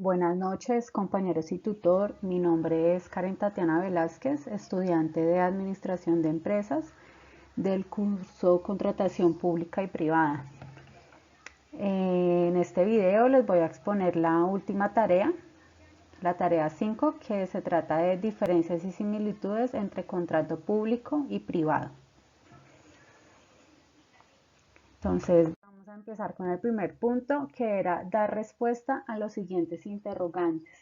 Buenas noches, compañeros y tutor. Mi nombre es Karen Tatiana Velázquez, estudiante de Administración de Empresas del curso Contratación Pública y Privada. En este video les voy a exponer la última tarea, la tarea 5, que se trata de diferencias y similitudes entre contrato público y privado. Entonces, vamos a empezar con el primer punto, que era dar respuesta a los siguientes interrogantes.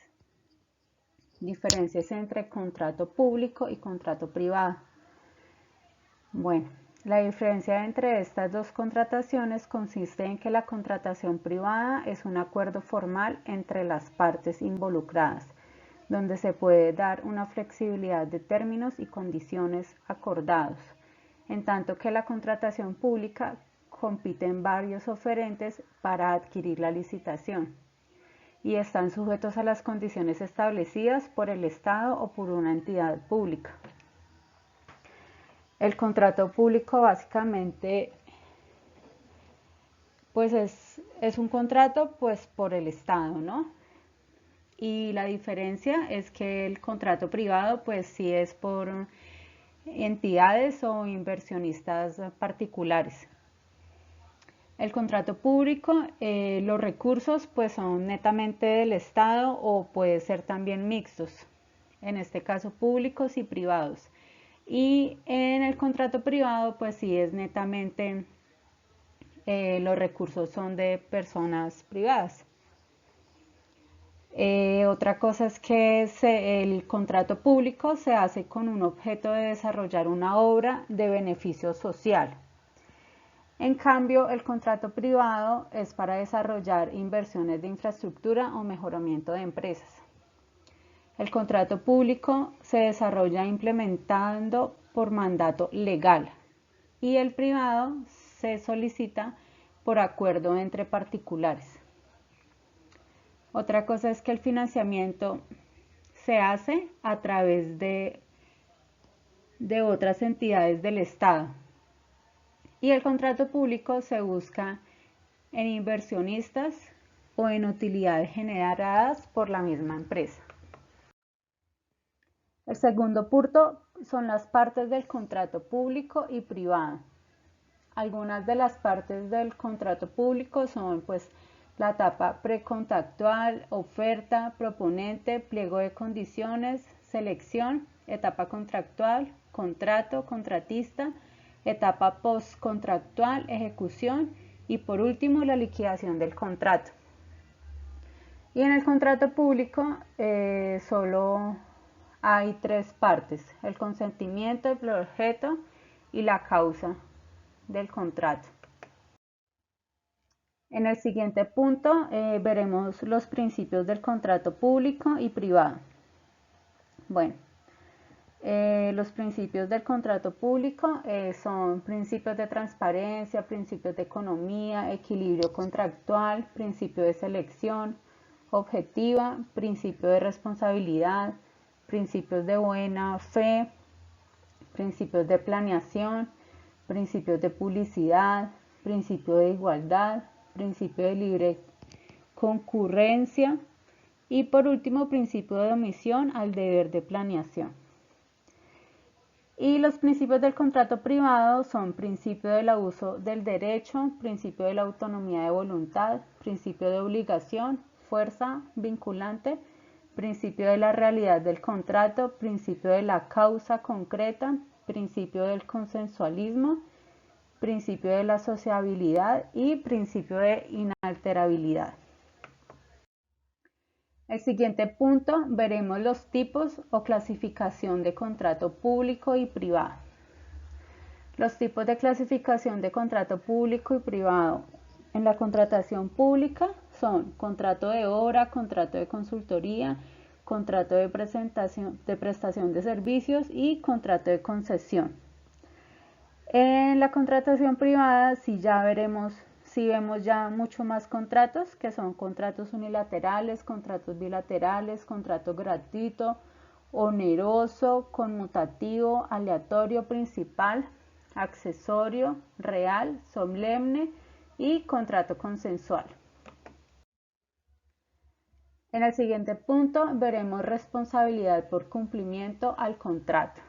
Diferencias entre contrato público y contrato privado. Bueno, la diferencia entre estas dos contrataciones consiste en que la contratación privada es un acuerdo formal entre las partes involucradas, donde se puede dar una flexibilidad de términos y condiciones acordados, en tanto que la contratación pública compiten varios oferentes para adquirir la licitación y están sujetos a las condiciones establecidas por el Estado o por una entidad pública. El contrato público básicamente pues es un contrato pues por el Estado, ¿no? Y la diferencia es que el contrato privado pues sí es por entidades o inversionistas particulares. El contrato público, los recursos pues son netamente del Estado o puede ser también mixtos, en este caso públicos y privados. Y en el contrato privado pues sí es netamente, los recursos son de personas privadas. Otra cosa es que el contrato público se hace con un objeto de desarrollar una obra de beneficio social. En cambio, el contrato privado es para desarrollar inversiones de infraestructura o mejoramiento de empresas. El contrato público se desarrolla implementando por mandato legal y el privado se solicita por acuerdo entre particulares. Otra cosa es que el financiamiento se hace a través de otras entidades del Estado. Y el contrato público se busca en inversionistas o en utilidades generadas por la misma empresa. El segundo punto son las partes del contrato público y privado. Algunas de las partes del contrato público son pues la etapa precontractual, oferta, proponente, pliego de condiciones, selección, etapa contractual, contrato, contratista, etapa postcontractual, ejecución y por último la liquidación del contrato. Y en el contrato público solo hay tres partes: el consentimiento, el objeto y la causa del contrato. En el siguiente punto veremos los principios del contrato público y privado. Bueno, los principios del contrato público son principios de transparencia, principios de economía, equilibrio contractual, principio de selección objetiva, principio de responsabilidad, principios de buena fe, principios de planeación, principios de publicidad, principio de igualdad, principio de libre concurrencia y por último principio de omisión al deber de planeación. Y los principios del contrato privado son principio del abuso del derecho, principio de la autonomía de voluntad, principio de obligación, fuerza vinculante, principio de la realidad del contrato, principio de la causa concreta, principio del consensualismo, principio de la sociabilidad y principio de inalterabilidad. El siguiente punto veremos los tipos o clasificación de contrato público y privado. Los tipos de clasificación de contrato público y privado en la contratación pública son contrato de obra, contrato de consultoría, contrato de prestación de servicios y contrato de concesión. En la contratación privada sí vemos ya mucho más contratos, que son contratos unilaterales, contratos bilaterales, contrato gratuito, oneroso, conmutativo, aleatorio, principal, accesorio, real, solemne y contrato consensual. En el siguiente punto veremos responsabilidad por cumplimiento al contrato.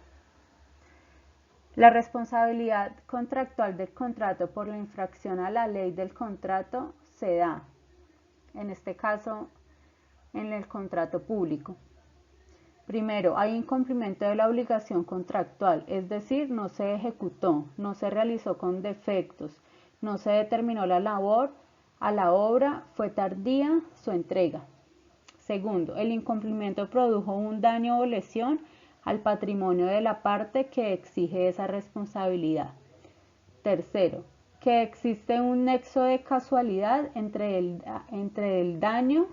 La responsabilidad contractual del contrato por la infracción a la ley del contrato se da, en este caso, en el contrato público. Primero, hay incumplimiento de la obligación contractual, es decir, no se ejecutó, no se realizó con defectos, no se determinó la labor a la obra, fue tardía su entrega. Segundo, el incumplimiento produjo un daño o lesión al patrimonio de la parte que exige esa responsabilidad. Tercero, que existe un nexo de casualidad entre el daño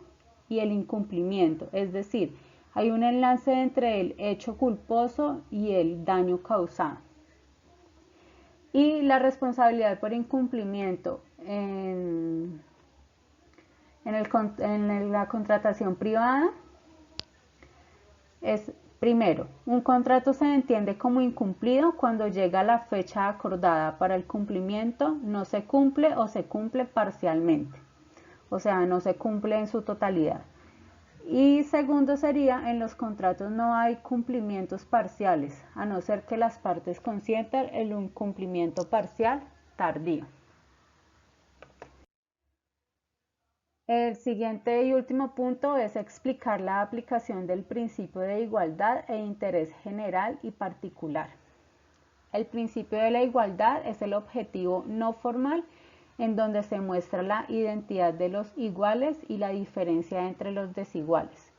y el incumplimiento, es decir, hay un enlace entre el hecho culposo y el daño causado. Y la responsabilidad por incumplimiento en la contratación privada es, primero, un contrato se entiende como incumplido cuando llega la fecha acordada para el cumplimiento, no se cumple o se cumple parcialmente, o sea, no se cumple en su totalidad. Y segundo sería, en los contratos no hay cumplimientos parciales, a no ser que las partes consientan el incumplimiento parcial tardío. El siguiente y último punto es explicar la aplicación del principio de igualdad e interés general y particular. El principio de la igualdad es el objetivo no formal en donde se muestra la identidad de los iguales y la diferencia entre los desiguales,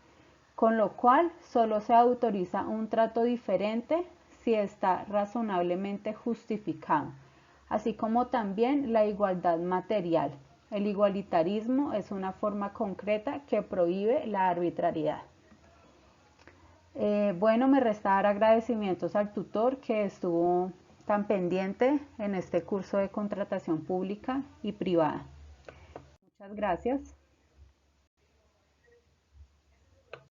con lo cual solo se autoriza un trato diferente si está razonablemente justificado, así como también la igualdad material. El igualitarismo es una forma concreta que prohíbe la arbitrariedad. Bueno, me resta dar agradecimientos al tutor que estuvo tan pendiente en este curso de contratación pública y privada. Muchas gracias.